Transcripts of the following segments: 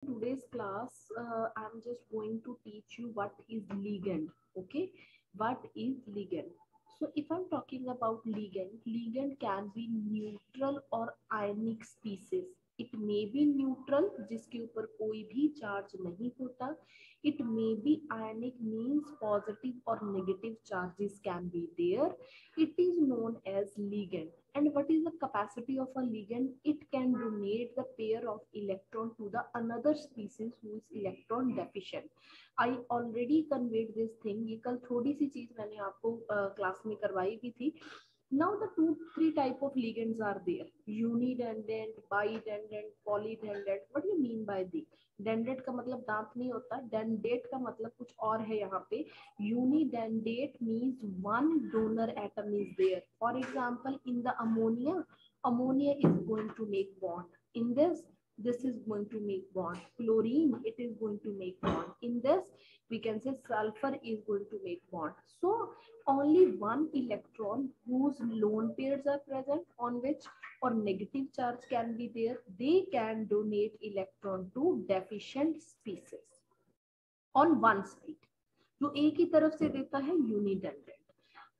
Today's class, I'm just going to teach you what is ligand. Okay, what is ligand? So if I'm talking about ligand can be neutral or ionic species. It may be neutral, जिसके ऊपर कोई भी charge नहीं होता. It may be ionic, means positive or negative charges can be there. It is known as ligand. And what is the capacity of a ligand? It can donate the pair of electron to the another species who is electron deficient. I already conveyed this thing. ये कल थोड़ी सी चीज मैंने आपको class में करवाई भी थी. Now the three type of ligands are there: unidendent, bidendent, polydendent. What do you mean by the? Dendate का मतलब दांत नहीं होता, dendate का मतलब कुछ और है यहाँ पे. Unidendate means one donor atom is there. For example, in the ammonia is going to make bond. In this is going to make bond. Chlorine, it is going to make bond. In this, we can say sulfur is going to make bond. So only one electron whose lone pairs are present on which or negative charge can be there, they can donate electron to deficient species on one side. जो एक ही तरफ से देता है unidendent.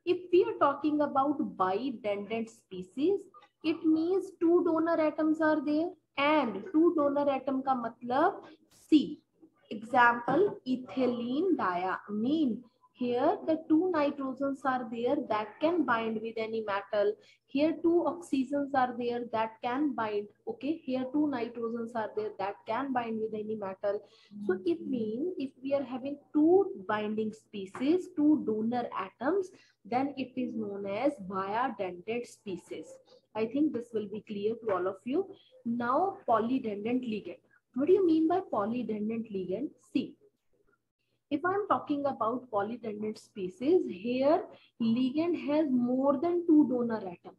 If we are talking about bidendent species, it means two donor atoms are there, and two donor atom का मतलब C. Example, ethylene diamine. Here the two nitrogens are there that can bind with any metal. Here two oxygens are there that can bind. Okay, here two nitrogens are there that can bind with any metal. So it means if we are having two binding species, two donor atoms, then it is known as bidendent species. I think this will be clear to all of you. Now polydendent ligand. What do you mean by polydendent ligand? See, if I am talking about polydendent species, here ligand has more than two donor atoms.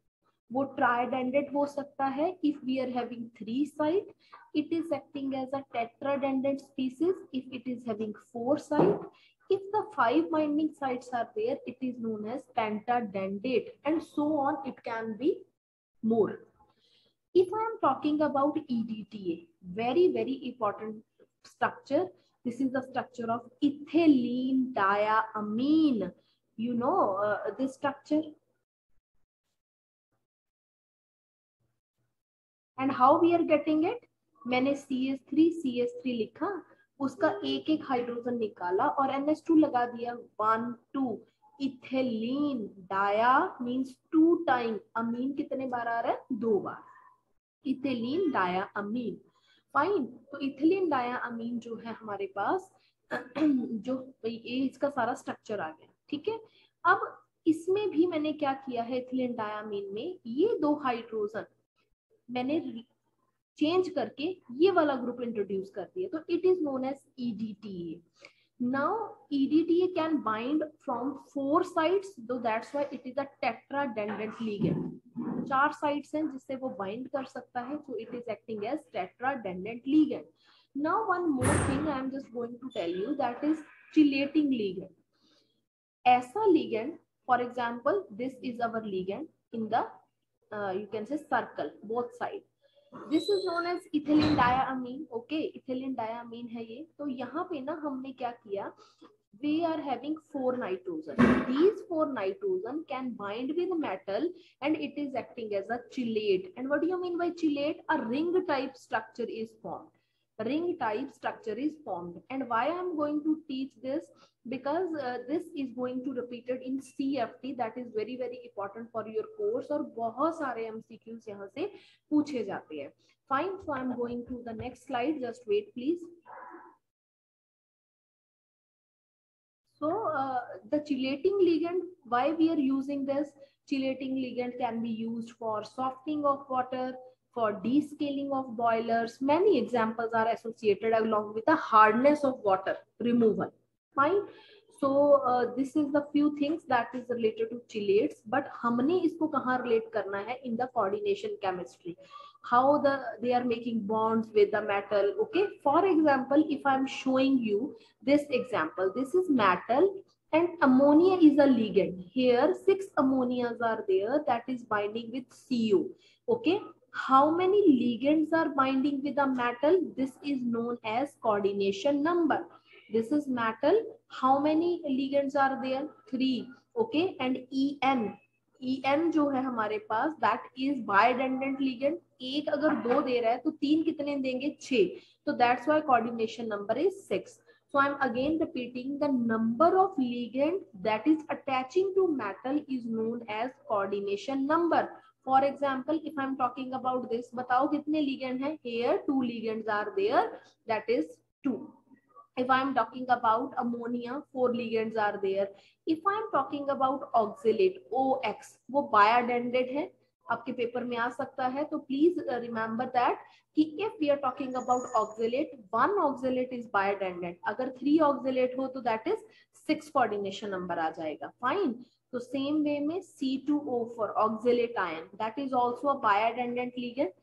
वो tridendant हो सकता है. If we are having three sides, it is acting as a tetradendant species. If it is having four sides, if the five binding sites are there, it is known as pentadentate, and so on. It can be more. If I am talking about EDTA, very important structure. This is the structure of ethylene diamine. You know this structure. And how we are getting it? मैंने CH3 लिखा, उसका एक एक hydrogen निकाला और NH2 लगा दिया. 1 2 इथेलीन dia means to time. अमीन कितने बार आ रहा है? दो बार. इथेलीन डाया अमीन. फाइन. तो इथेलीन डाया अमीन जो है हमारे पास, जो ये इसका सारा स्ट्रक्चर आ गया. ठीक है. अब इसमें भी मैंने क्या किया है, इथेलीन डायामीन में ये दो हाइड्रोजन मैंने चेंज करके ये वाला ग्रुप इंट्रोड्यूस कर दिया. तो it is known as EDTA. Now EDTA can bind from four sides, so that's why it is a tetradendant ligand. चार साइड्स हैं जिससे वो बाइंड कर सकता है, so it is acting as tetradendant ligand. Now one more thing I am just going to tell you, that is chelating ligand. ऐसा ligand, for example, this is our ligand in the you can say circle, both sides. This is known as ethylene diamine. Okay, ethylene diamine है ये. तो यहाँ पे ना हमने क्या किया, we are having four nitrogen. These four nitrogen can bind with metal and it is acting as a chelate. And what do you mean by chelate? A ring type structure is formed. Ring type structure is formed. And why I am going to teach this? Because this is going to repeated in CFT. That is very important for your course. और बहुत सारे MCQs यहाँ से पूछे जाते हैं. Fine. So I am going to the next slide. Just wait, please. So the chelating ligand, why we are using this? Chelating ligand can be used for softening of water, for descaling of boilers. Many examples are associated along with the hardness of water removal. Fine. So this is the few things that is related to chelates. But हमने इसको कहाँ relate करना है? In the coordination chemistry. How they are making bonds with the metal. Okay. For example, if I am showing you this example, this is metal and ammonia is a ligand. Here 6 ammonias are there that is binding with CO. Okay. How many ligands are binding with a metal? This is known as coordination number. This is metal. How many ligands are there? 3. Okay, and En जो है हमारे पास, that is bidentate ligand. एक अगर 2 दे रहा है तो 3 कितने देंगे? 6. So that's why coordination number is 6. So I'm again repeating, the number of ligand that is attaching to metal is known as coordination number. For example, if I'm talking about this, बताओ कितने ligand हैं? Here 2 ligands are there, that is 2. If I'm talking about ammonia, 4 ligands are there. If I'm talking about oxalate, OX, वो bidentate है, आपके paper में आ सकता है. तो please remember that कि if we are talking about oxalate, 1 oxalate is bidentate. अगर 3 oxalate हो तो that is 6 coordination number आ जाएगा. Fine. तो सेम वे में C2O for oxalate ion, that is also a bidentate ligand.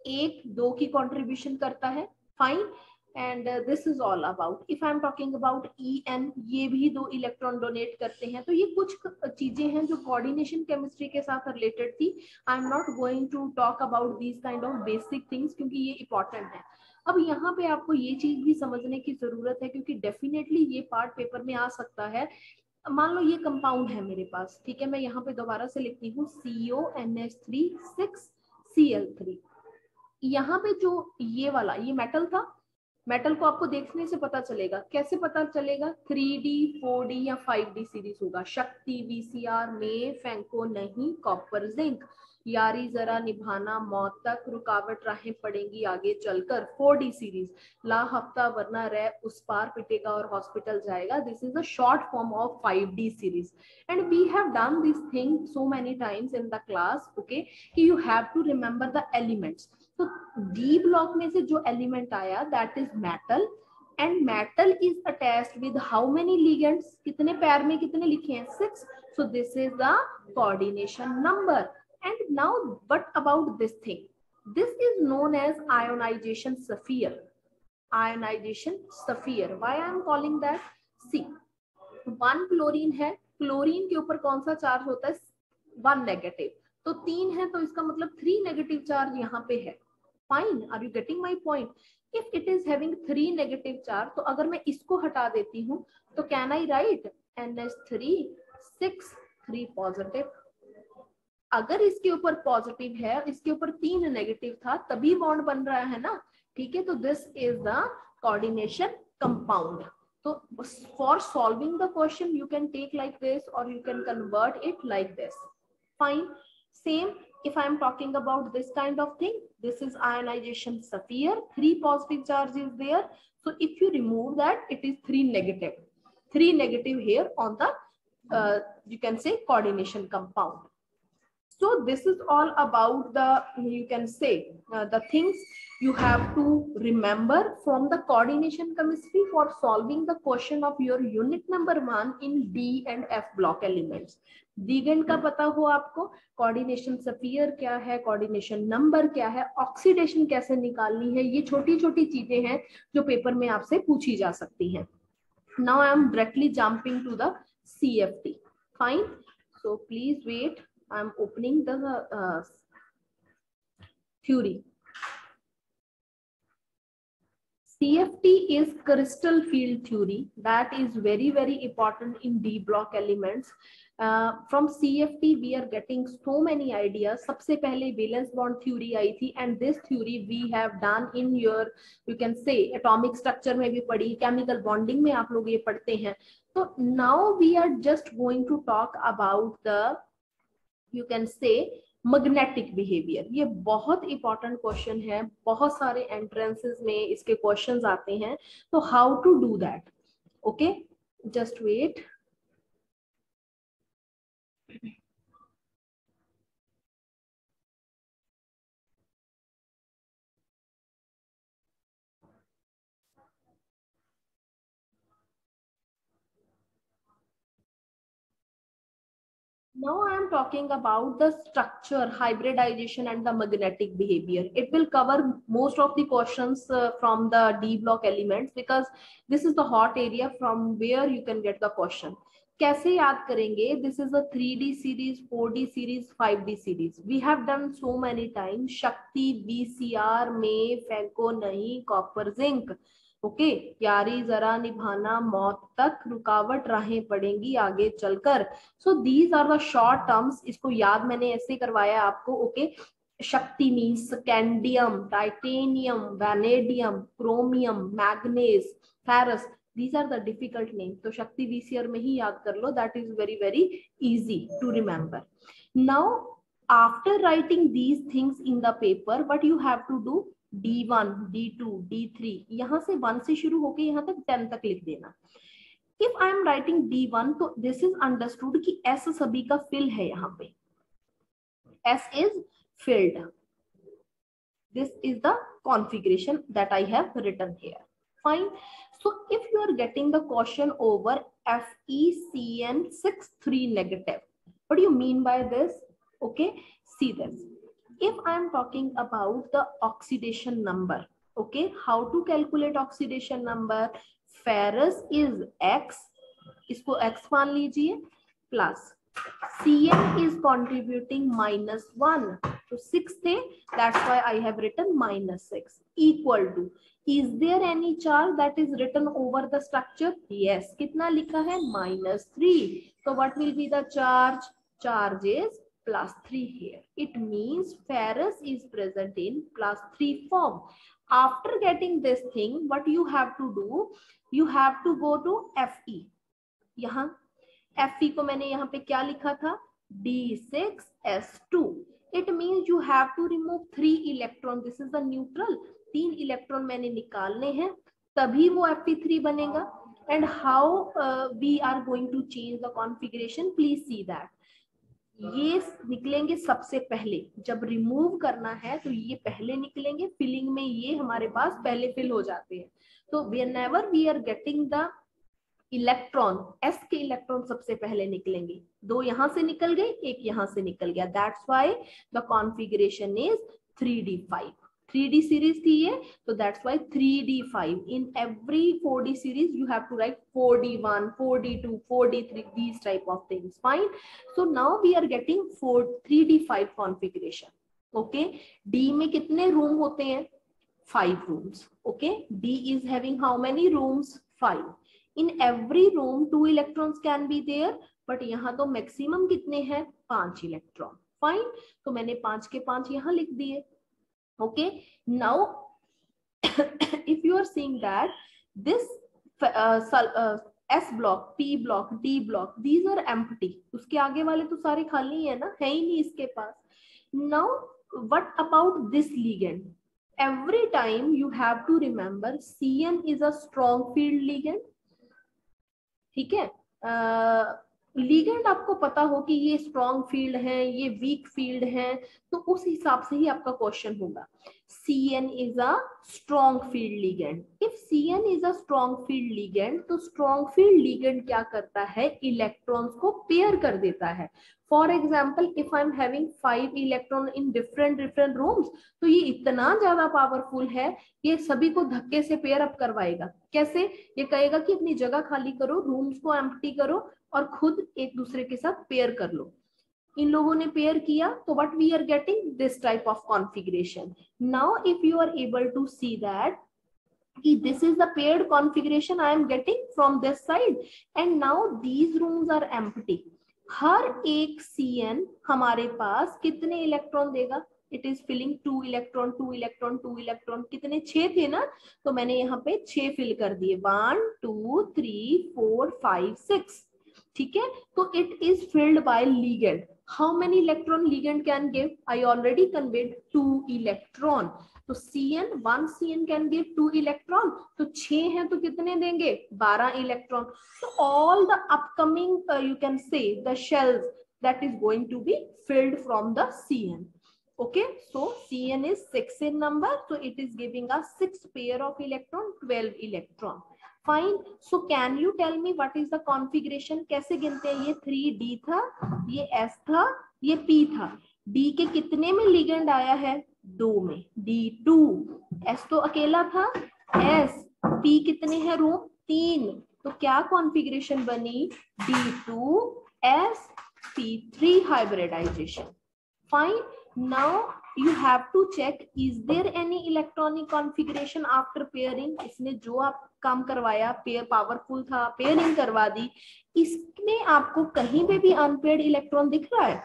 1-2 की contribution करता है. Fine. And this is all about. If I'm talking about En, ये भी 2 इलेक्ट्रॉन डोनेट करते हैं. तो ये कुछ चीजें हैं जो कोऑर्डिनेशन केमिस्ट्री के साथ रिलेटेड थी. I am not going to talk about these kind of basic things क्योंकि ये इंपॉर्टेंट है. अब यहाँ पे आपको ये चीज भी समझने की जरूरत है क्योंकि डेफिनेटली ये पार्ट पेपर में आ सकता है. मान लो ये कंपाउंड है मेरे पास, ठीक है, मैं यहाँ पे दोबारा से लिखती हूँ CONH3 6Cl3. यहाँ पे जो ये वाला, ये मेटल था. मेटल को आपको देखने से पता चलेगा. कैसे पता चलेगा? 3D 4D या 5D सीरीज होगा. शक्ति, VCR में, फेंको नहीं, कॉपर जिंक, यारी जरा निभाना मौत तक, रुकावट राहें पड़ेंगी आगे चलकर, 4D सीरीज, ला हफ्ता वरना रह उस पार पिटेगा और हॉस्पिटल जाएगा. This is the short form of 5D series and we have done this thing so many times in the class. Okay, कि you have to remember the elements. तो डी ब्लॉक में से जो एलिमेंट आया that is metal and metal is attached with how many ligands? कितने पैर में कितने लिखे हैं? 6. So this is the coordination number. And now what about this thing? This is known as ionisation sphere. Ionisation sphere. Why I am calling that? See, 1 chlorine है. Chlorine के ऊपर कौन सा चार्ज होता है? 1 नेगेटिव. तो 3 है तो इसका मतलब 3 नेगेटिव चार्ज यहाँ पे है. Fine, are you getting my point? If it is having 3 negative charge, तो अगर मैं इसको हटा देती हूँ तो can I write NH3 6 3 positive? अगर इसके ऊपर पॉजिटिव है, इसके ऊपर 3 नेगेटिव था, तभी बॉन्ड बन रहा है ना. ठीक है, तो this is the coordination compound. तो for solving the question you can take like this और you can convert it like this. Fine. Same, if I am talking about this kind of thing, this is ionization sphere. 3 positive charge is there. So if you remove that, it is 3 negative. 3 negative here on the, you can say, coordination compound. So this is all about the, you can say, the things you have to remember from the coordination chemistry for solving the question of your unit number 1 in D and F block elements. Ligand का पता हो आपको, coordination sphere क्या है, coordination number क्या है, oxidation कैसे निकालनी है, ये छोटी छोटी चीजें हैं जो पेपर में आपसे पूछी जा सकती हैं. Now I am directly jumping to the CFT. Fine, so please wait, I am opening the theory. CFT is crystal field theory. That is very, very important in D block elements. From CFT we are getting so many ideas. सबसे पहले valence bond theory आई थी and this theory we have done in your, you can say, atomic structure में भी पढ़ी, chemical bonding में आप लोग ये पढ़ते हैं. तो now we are just going to talk about the, you can say, magnetic behaviour. ये बहुत इंपॉर्टेंट क्वेश्चन है, बहुत सारे एंट्रेंसेस में इसके क्वेश्चंस आते हैं. तो how to do that? Okay, just wait. Now I am talking about the structure, hybridization and the magnetic behavior. It will cover most of the questions from the D block elements because this is the hot area from where you can get the question. कैसे याद करेंगे? This is a 3D series, 4D series, 5D series, we have done so many time. शक्ति VCR में फेंको नहीं copper zinc. Okay, यारी जरा निभाना मौत तक, रुकावट राहें पड़ेंगी आगे चलकर. So these are the short terms. इसको याद मैंने ऐसे करवाया आपको. Okay, Shakti means scandium, titanium, vanadium, chromium, manganese, ferrous. These are the difficult names. तो शक्ति VCR में ही याद कर लो. That is very very easy to remember. Now after writing these things in the paper, what you have to do? D1, D2, D3. यहाँ से 1 से शुरू होके यहाँ तक 10 तक लिख देना. If I am writing D1, तो this is understood कि S सभी का fill है यहाँ पे. S is filled. This is the configuration that I have written here. Fine. So if you are getting the question over FeCN63 negative, what do you mean by this? Okay, see this. If I am talking about the oxidation number, okay, how to calculate oxidation number? Ferrous is X, इसको X मान लीजिए, plus Cn is contributing -1. So 6 थे, that's why I have written -6, equal to. Is there any charge that is written over the structure? Yes. कितना लिखा है? -3. So what will be the charge? Charge is +3 here. It means ferrous is present in +3 form. After getting this thing, what you have to do? You have to go to Fe. यहाँ Fe को मैंने यहाँ पे क्या लिखा था? D6S2. It means you have to remove 3 electron. This is the neutral. 3 electron मैंने निकालने हैं, तभी वो Fe3 बनेगा. And how we are going to change the configuration, please see that. ये निकलेंगे सबसे पहले. जब रिमूव करना है तो ये पहले निकलेंगे. फिलिंग में ये हमारे पास पहले फिल हो जाते हैं. तो whenever we are getting the electron, S के इलेक्ट्रॉन सबसे पहले निकलेंगे. 2 यहां से निकल गए, 1 यहां से निकल गया. That's why the configuration is 3D5. 3D series थी ये, तो that's why 3D5. In every 4D series you have to write 4D1, 4D2, 4D3, these type of things. Fine. So now we are getting 3D5 configuration. Okay. D में कितने room होते हैं? 5 rooms. Okay. D is having how many rooms? 5. In every room 2 electrons can be there, but यहाँ तो maximum कितने हैं? 5 electron. Fine. तो मैंने 5 के 5 यहाँ लिख दिए. Okay, now if you are seeing that this S block, P block, D block, these are empty. उसके आगे वाले तो सारे खाली है ना, है ही नहीं इसके पास. Now what about this ligand? Every time you have to remember Cn is a strong field ligand. ठीक है. लिगेंड आपको पता हो कि ये स्ट्रॉन्ग फील्ड है, ये वीक फील्ड है, तो उस हिसाब से ही आपका क्वेश्चन होगा. Cn is a strong field ligand. If Cn is a strong field ligand, तो strong field ligand क्या करता है? इलेक्ट्रॉन्स को पेयर कर देता है. For example, if I am having 5 electron in different rooms, तो ये इतना ज्यादा पावरफुल है, ये सभी को धक्के से पेयर अप करवाएगा. कैसे? ये कहेगा कि अपनी जगह खाली करो, रूम्स को एम्प्टी करो और खुद एक दूसरे के साथ पेयर कर लो. इन लोगों ने पेयर किया, तो what we are getting? This type of configuration. Now if you are able to see that this is the paired configuration I am getting from this side, and now these rooms are empty. हर एक Cn हमारे पास कितने electron देगा? It is filling 2 electron, 2 electron, 2 electron. कितने? 6 थे ना, तो मैंने यहाँ पे 6 फिल कर दिए. 1 2 3 4 5 6. ठीक है. तो it is filled by ligand. How many electron ligand can give? I already conveyed 2 electron. तो Cn, 1 Cn can give 2 electron. तो 6 हैं तो कितने देंगे? 12 इलेक्ट्रॉन. तो all the upcoming you can say the shells that is going to be filled from the Cn. Okay, so Cn is 6 in number, so it is giving us 6 pair of electron, 12 electron. Fine. So can you tell me what is the configuration? कैसे गिनते हैं? ये 3D था, ये S था, ये P था. D के कितने में लिगेंड आया है? 2 में. D2. S तो अकेला था. S. P कितने हैं रूम? 3. तो क्या कॉन्फ़िगरेशन बनी? D2sp3 hybridization. Fine. Now you have to check, is there any electronic configuration after pairing? इसने जो आप काम करवाया, पेयर पावरफुल था, पेयरिंग करवा दी, इसमें आपको कहीं पे भी अनपेयर्ड इलेक्ट्रॉन दिख रहा है?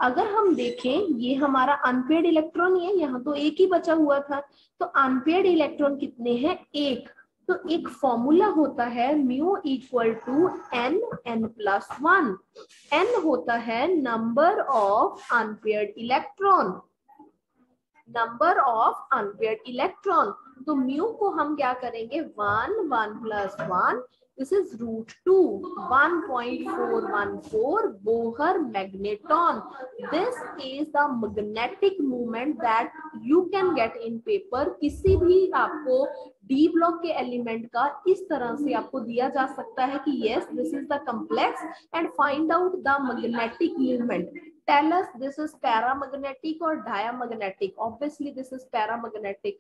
अगर हम देखें, ये हमारा अनपेयर्ड इलेक्ट्रॉन ही है, यहाँ तो एक ही बचा हुआ था, तो अनपेयर्ड इलेक्ट्रॉन कितने हैं? एक। तो एक फॉर्मूला होता है mu equal to n+1। n होता है number of unpaired electron, number of unpaired electron. तो म्यू को हम क्या करेंगे? 1 this is √2, 1.414 Bohr magneton. This is the magnetic movement that you can get in paper. किसी भी आपको डी ब्लॉक के एलिमेंट का इस तरह से आपको दिया जा सकता है कि yes this is the complex and find out the magnetic movement. Tell us this is paramagnetic or diamagnetic. Obviously this is paramagnetic.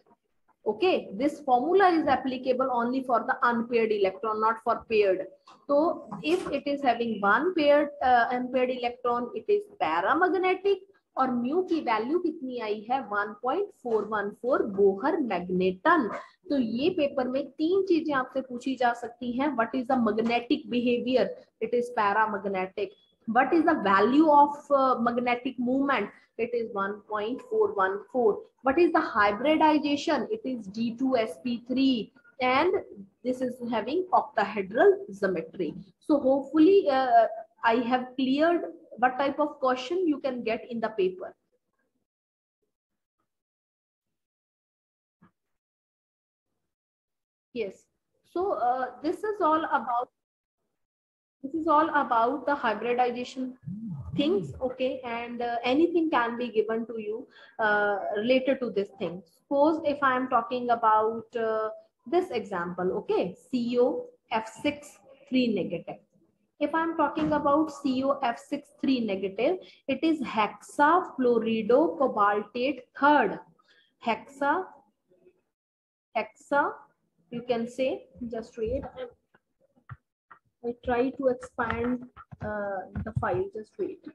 Okay, this formula is applicable only for the unpaired electron, not for paired. So if it is having one paired unpaired electron, it is paramagnetic. और mu की value कितनी आई है? 1.414 Bohr magneton. तो ये paper में तीन चीजें आपसे पूछी जा सकती हैं. What is the magnetic behaviour? It is paramagnetic. What is the value of magnetic movement? It is 1.414. What is the hybridization? It is D2sp3 and this is having octahedral symmetry. So hopefully I have cleared what type of question you can get in the paper. Yes. So this is all about the hybridization things. Okay, and anything can be given to you related to this thing. Suppose if I am talking about this example, okay, COF6 3 negative. If I am talking about COF6 3 negative, it is hexafluoridocobaltate third. Hexa, you can say, just read. I try to expand the file, just wait.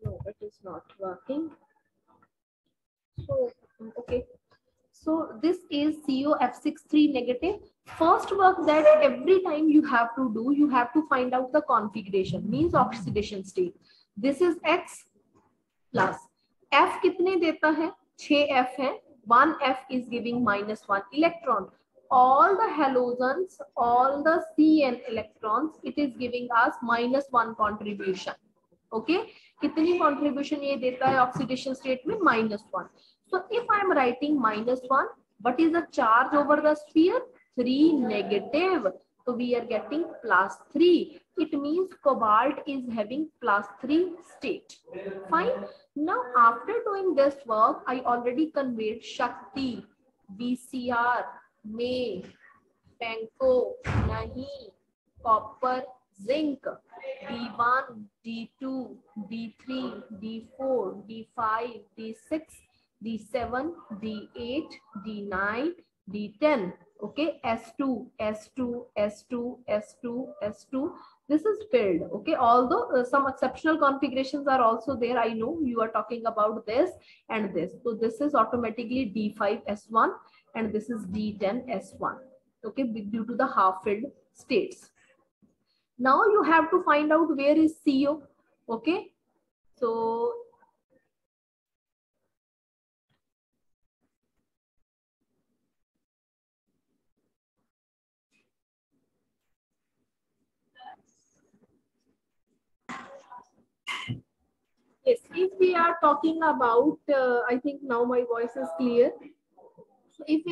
No, it is not working. So, okay. So this is COF6 3 negative. First work that every time you have to do, you have to find out the configuration, means oxidation state. This is X plus. F कितने देता है? 6F है. 1F is giving -1 electron. All the halogens, all the CN electrons, it is giving us -1 contribution. Okay, कितनी contribution ये देता है oxidation state में? -1. So if I am writing -1, what is the charge over the sphere? 3 negative. So we are getting +3. It means cobalt is having +3 state. Fine. Now after doing this work, I already conveyed Shakti, BCR, May, Panko, Nahi, copper, zinc, D1, D2, D3, D4, D5, D6, D7, D8, D9, D10. Okay, S2, S2, S2, S2, S2. This is filled. Okay, although some exceptional configurations are also there. I know you are talking about this and this. So this is automatically D5S1 and this is D10S1. Okay, due to the half filled states. Now you have to find out where is CO. Okay, so yes, if we are talking about, I think now my voice is clear. So if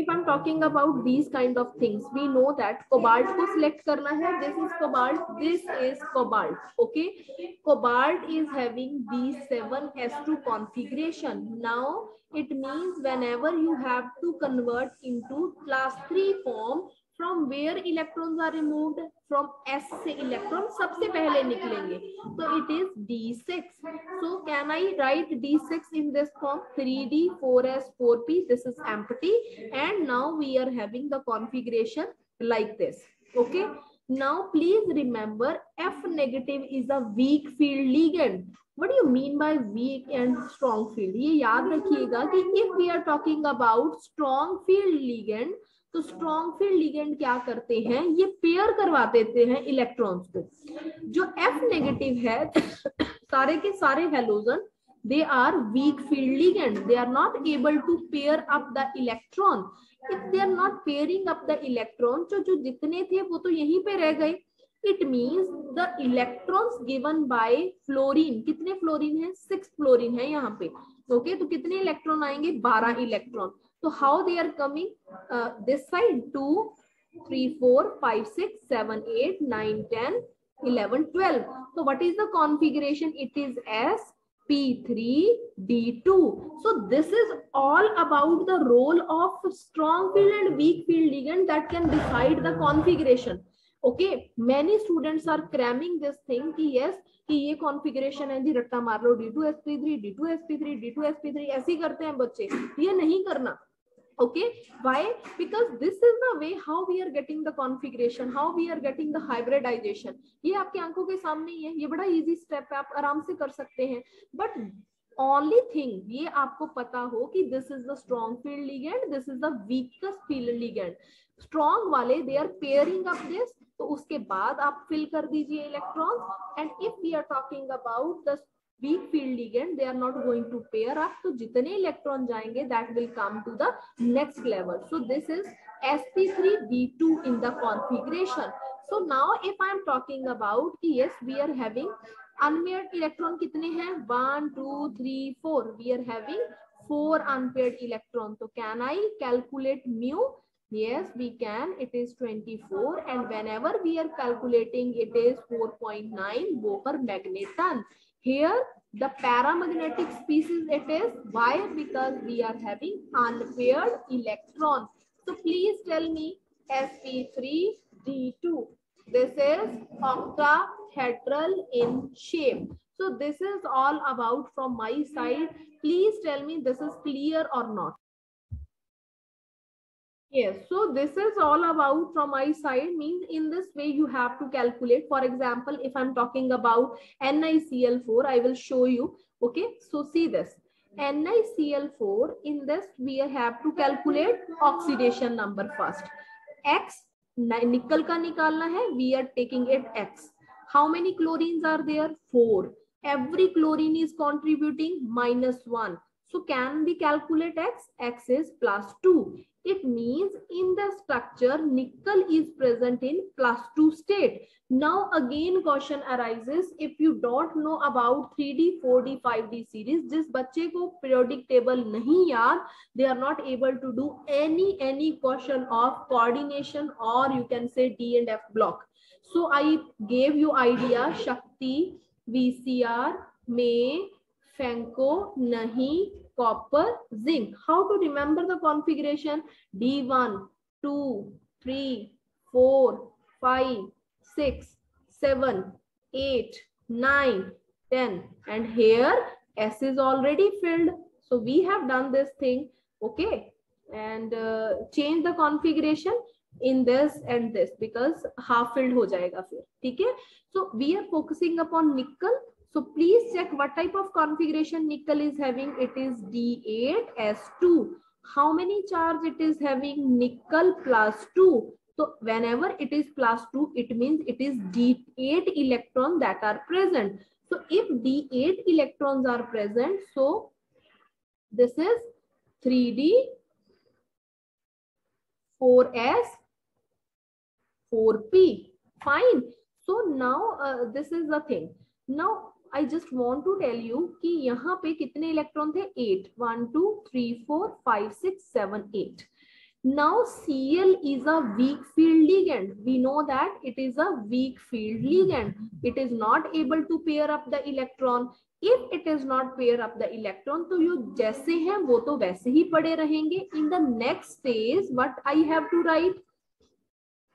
I'm talking about these kind of things, we know that cobalt को select करना है. This is cobalt. This is cobalt. Okay, cobalt is having B7S2 configuration. Now it means whenever you have to convert into class 3 form, from where electrons are removed, from S से electron सबसे पहले निकलेंगे, तो it is D6. So can I write D6 in this form, 3D 4s 4p, this is empty, and now we are having the configuration like this. Okay, now please remember F negative is a weak field ligand. What do you mean by weak and strong field? ये याद रखिएगा कि if we are talking about strong field ligand, तो strong field ligand क्या करते हैं, ये pair करवा देते हैं इलेक्ट्रॉन्स को. जो F नेगेटिव है सारे के सारे halogen, they are weak field ligand, they are not able to pair up the electron. If they are not pairing up the electron, तो जो जितने थे वो तो यहीं पे रह गए. It means the electrons given by fluorine, कितने फ्लोरीन है, 6 फ्लोरीन है यहाँ पे. ओके, तो कितने इलेक्ट्रॉन आएंगे, 12 इलेक्ट्रॉन. तो how they are coming this side, 2 3 4 5 6 7 8 9 10 11 12. so what is the configuration, it is as P3D2. So this is all about the role of strong field and weak field ligand that can decide the configuration. Okay, many students are cramming this thing कि yes कि ये configuration है जी, रट्टा मार लो, D2sp3 D2sp3 D2sp3, ऐसे ही करते हैं बच्चे. ये नहीं करना. Okay, why? Because this is the way how we are getting the configuration, how we are getting the hybridization. ये आपकी आंखों के सामने ही है, ये बड़ा easy step है, आप आराम से कर सकते हैं. But only thing ये आपको पता हो कि this is the strong field ligand, this is the weakest field ligand. Strong वाले they are pairing up this, तो उसके बाद आप fill कर दीजिए electrons. And if we are talking about the weak field ligand, they are not going to pair up, तो जितने electron जाएंगे that will come to the next level. So this is sp3d2 in the configuration. So now if I am talking about yes we are having unpaired electron कितने हैं, 1 2 3 4, we are having 4 unpaired electron. So can I calculate mu? Yes, we can. It is 24, and whenever we are calculating, it is 4.9 Bohr magneton. Here, the paramagnetic species it is. Why? Because we are having unpaired electrons. So please tell me sp3d2. This is octahedral in shape. So this is all about from my side. Please tell me this is clear or not. Yes, so this is all about from my side, means in this way you have to calculate. For example, if I'm talking about NiCl4, I will show you. Okay, so see this. NiCl4, in this we have to calculate oxidation number first. X, nickel का निकालना है, we are taking it X. How many chlorines are there? 4. Every chlorine is contributing -1. So can we calculate X? X is +2. It means in the structure nickel is present in +2 state. Now again question arises, if you don't know about 3D 4D 5D series, जिस बच्चे को periodic table नहीं याद, they are not able to do any question of coordination, or you can say D and F block. So I gave you idea, Shakti, VCR, May, Fenco, Nahi, copper, zinc. How to remember the configuration? D1, 2, 3, 4, 5, 6, 7, 8, 9, 10. And here S is already filled. So we have done this thing. Okay. And change the configuration in this and this, because half filled हो जाएगा फिर. ठीक है? So we are focusing upon nickel. So please check what type of configuration nickel is having. It is D8S2. How many charge it is having? Nickel +2. So whenever it is +2, it means it is D8 electrons that are present. So if D8 electrons are present, so this is 3D 4S 4P. Fine. So now this is the thing. Now I just want to tell you कि यहाँ पे कितने electron थे? 8. 1 2 3 4 5 6 7 8. Now Cl is a weak field ligand. We know that it is a weak field ligand. It is not able to pair up the electron. If it is not pair up the electron, तो ये जैसे हैं वो तो वैसे ही पड़े रहेंगे. In the next phase, what I have to write?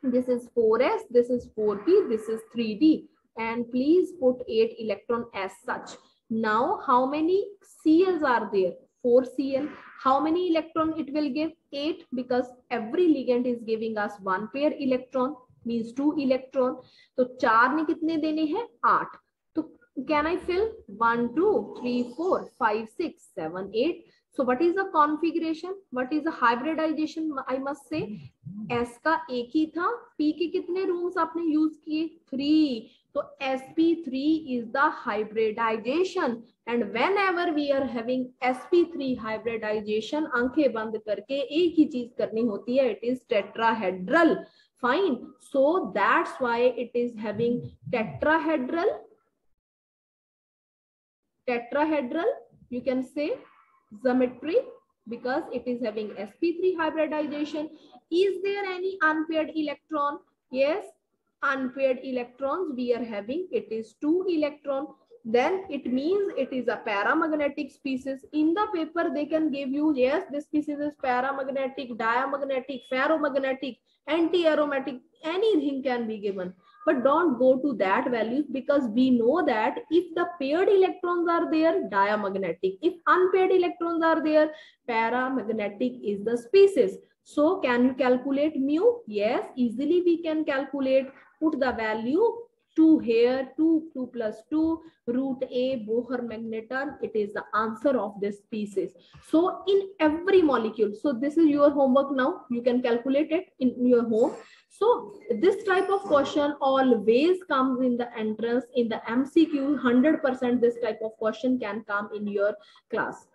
This is 4s, this is 4p, this is 3d, and please put 8 electron as such. Now how many Cls are there? 4 Cl. How many electron it will give? 8, because every ligand is giving us one pair electron, means 2 electron. तो 4 ने कितने देने हैं? 8. तो can I fill 1 2 3 4 5 6 7 8? So what is the configuration? What is the hybridization? I must say S का एक ही था, P के कितने रूम्स आपने यूज किए? 3. तो sp3 is the hybridization, and whenever we are having sp3 hybridization, आंखें बंद करके एक ही चीज करनी होती है, it is tetrahedral. Fine. So that's why it is having tetrahedral. You can say symmetry, because it is having sp3 hybridization. Is there any unpaired electron? Yes, unpaired electrons we are having. It is 2 electron. Then it means it is a paramagnetic species. In the paper they can give you, yes, this species is paramagnetic, diamagnetic, ferromagnetic, anti-aromatic, anything can be given. But don't go to that values, because we know that if the paired electrons are there, diamagnetic. If unpaired electrons are there, paramagnetic is the species. So can you calculate mu? Yes, easily we can calculate. Put the value 2 here, 2 plus 2, root A, Bohr magneton. It is the answer of this species. So in every molecule, so this is your homework now. You can calculate it in your home. So this type of question always comes in the entrance, in the MCQ. 100% this type of question can come in your class.